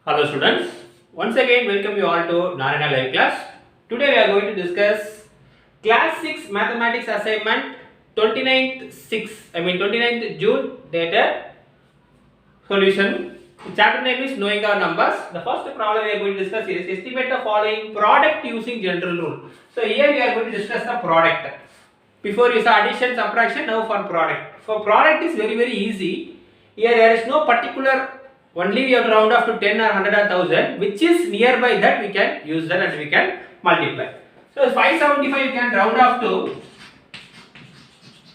Hello students, once again welcome you all to Narayana live class. Today we are going to discuss class 6 mathematics assignment 29th June dated solution. The chapter name is knowing our numbers. The first problem we are going to discuss is estimate the following product using general rule. So here we are going to discuss the product. Before you saw addition, subtraction, now for product. For product is very easy. Here there is no particular, only we have to round off to 10 or 100 or 1000, which is nearby that we can use that and we can multiply. So 575 you can round off to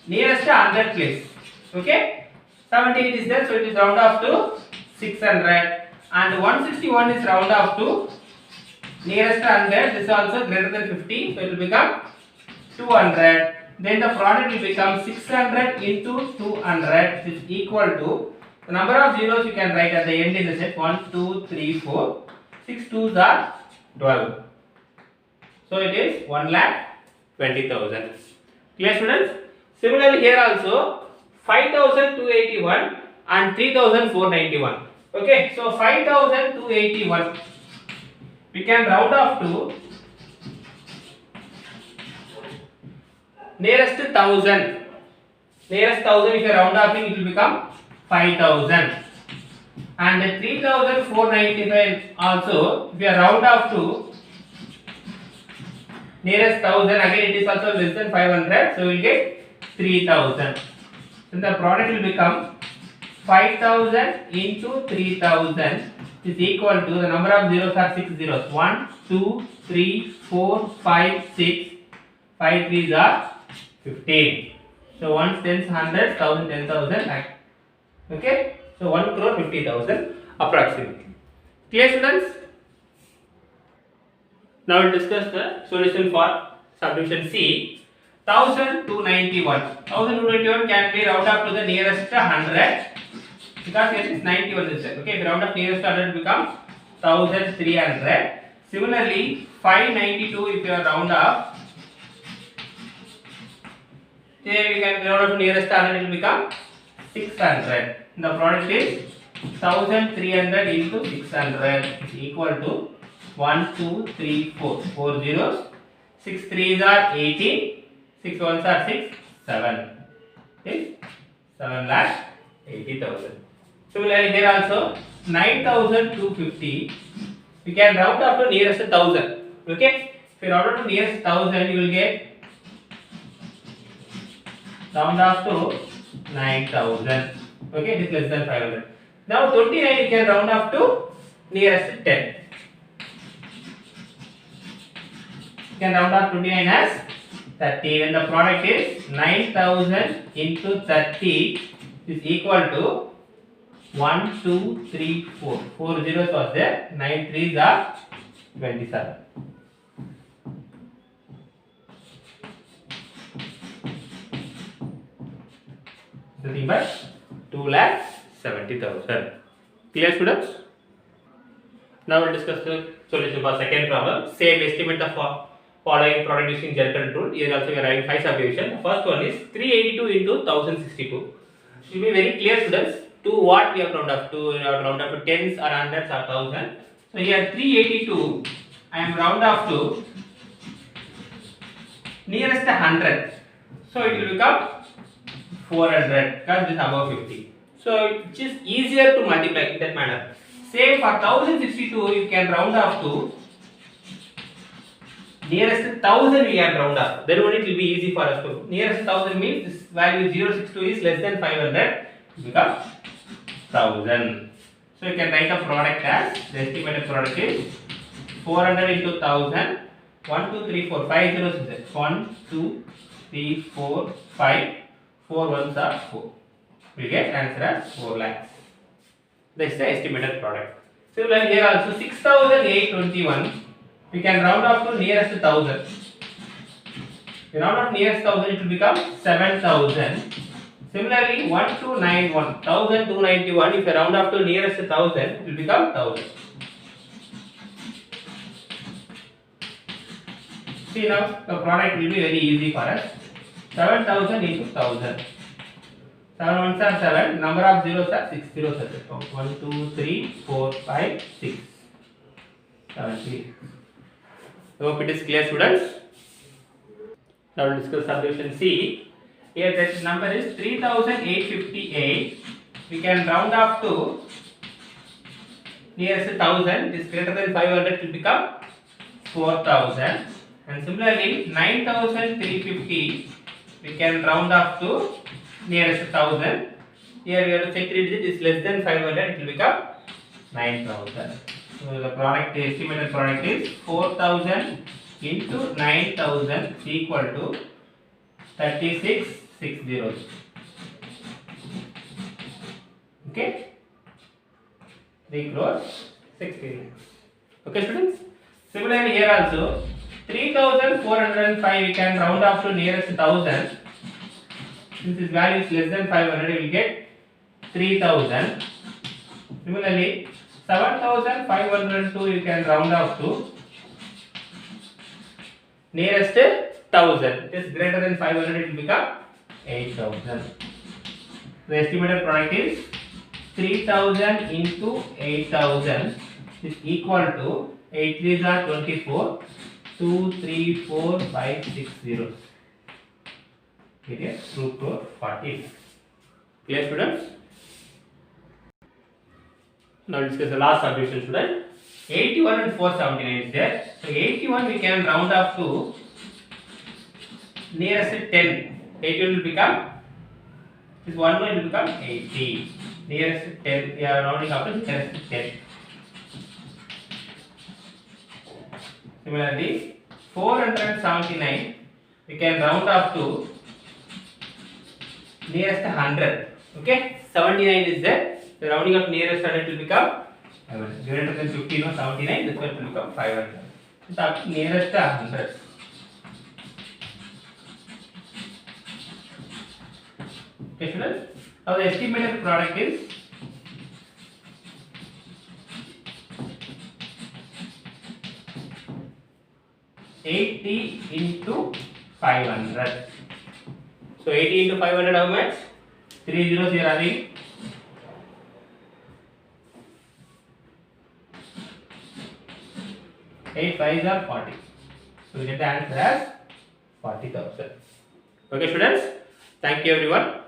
nearest 100 place. Okay, 78 is there, so it is round off to 600, and 161 is round off to nearest 100. This is also greater than 50, so it will become 200. Then the product will become 600 into 200, which is equal to the number of zeros you can write at the end in the set 1, 2, 3, 4. 6 2s are 12. So it is 1,20,000. Clear students? Similarly here also 5,281 and 3,491. Okay, so 5,281 we can round off to nearest 1000. Nearest 1000 if you round off it will become 5,000. And 3,495 also if you round off to nearest 1000, again it is also less than 500, so we will get 3,000. So the product will become 5,000 into 3,000 is equal to the number of zeros are 6 zeros. 1, 2, 3, 4, 5, 6. 5 3s are 15. So 1 tens 100, 1000 10,000. Okay. So 1 crore 50,000 approximately. Clear students? Now we will discuss the solution for subdivision C. 1,291. 1,291 can be round up to the nearest 100 because here is 91 is there. Okay, if you round up nearest 100 it becomes 1,300. Similarly, 592 if you round up, here we can round up to nearest 100 it will become 600. The product is 1,300 into 600 is equal to 1, 2, 3, 4. 4 zeros. 6 3s are 18. 6 1s are 6, 7. Okay? 7,80,000. Similarly, here also 9,250. We can round up to nearest 1,000. Okay? If you round up to nearest 1,000, you will get round off to 9,000. Okay? It is less than 500. Now 29 you can round off to nearest 10. You can round off 29 as 30. When the product is 9,000 into 30 is equal to 1, 2, 3, 4. 4 zeros was there. 9 3s are 27. Nothing but 2,70,000. Clear students? Now we will discuss the solution for second problem. Same estimate the following product using general rule. Here also we are having 5 subdivision. The first one is 382 into 1,062. Should be very clear students. To what we have round up to? We have round up to tens or hundreds or 1,000. So here 382 I am round off to nearest 100. So it will become 400 because this is above 50. So it is easier to multiply in that manner. Same for 1,062 you can round off to nearest 1,000 we can round off. Then only it will be easy for us to. Nearest 1,000 means this value 062 is less than 500 becomes 1,000. So you can write a product as the estimated product is 400 into 1,000. 1, 2, 3, 4. 5 zeros is there. 1, 2, 3, 4, 5. 4 ones are 4. We get answer as 4 lakhs. This is the estimated product. Similarly here also 6,821. We can round off to nearest 1,000. We round off nearest 1,000 it will become 7,000. Similarly 1,291. 1,291 if you round off to nearest 1,000 it will become 1,000. See now the product will be very easy for us. 7,000 into 1,000. 7 ones are 7. Number of zeros are 6 zeros at the top. 1, 2, 3, 4, 5, 6, 7, 3. I hope it is clear, students. Now we'll discuss subdivision C. Here that number is 3858. We can round off to nearest 1000. It is greater than 500. It will become 4000. And similarly 9350. We can round off to nearest 1000. Here we have to check the digit is less than 500. It will become 9000. So the product, the estimated product is 4000 into 9000 equal to 3660. Okay, 3 crores 60 lakhs. Okay, students. Similarly, here also 3405 we can round off to nearest 1000. Since this value is less than 500, we will get 3000. Similarly, 7502 you can round off to nearest 1000. It is greater than 500, it will become 8000. The estimated product is 3000 into 8000 is equal to 8 3s are 24, 2, 3, 4, 5, 6 zeros. It is root to 40. Clear, students? Now discuss the last subdivision, student. 81 and 479 is there. So 81 we can round off to nearest 10. 81 will become, this one more will become 80. Nearest 10, we are rounding up to nearest 10. Similarly, 479 we can round off to nearest 100. Okay, 79 is there. The rounding of nearest 100 will become greater than 15 or 79. This one will become 500. So up to nearest 100. Okay, students. Now the estimated product is 80 into 500. So 80 into 500 how much? 3 zeros here are having. 8 5s are 40. So we get the answer as 40,000. Okay, students. Thank you everyone.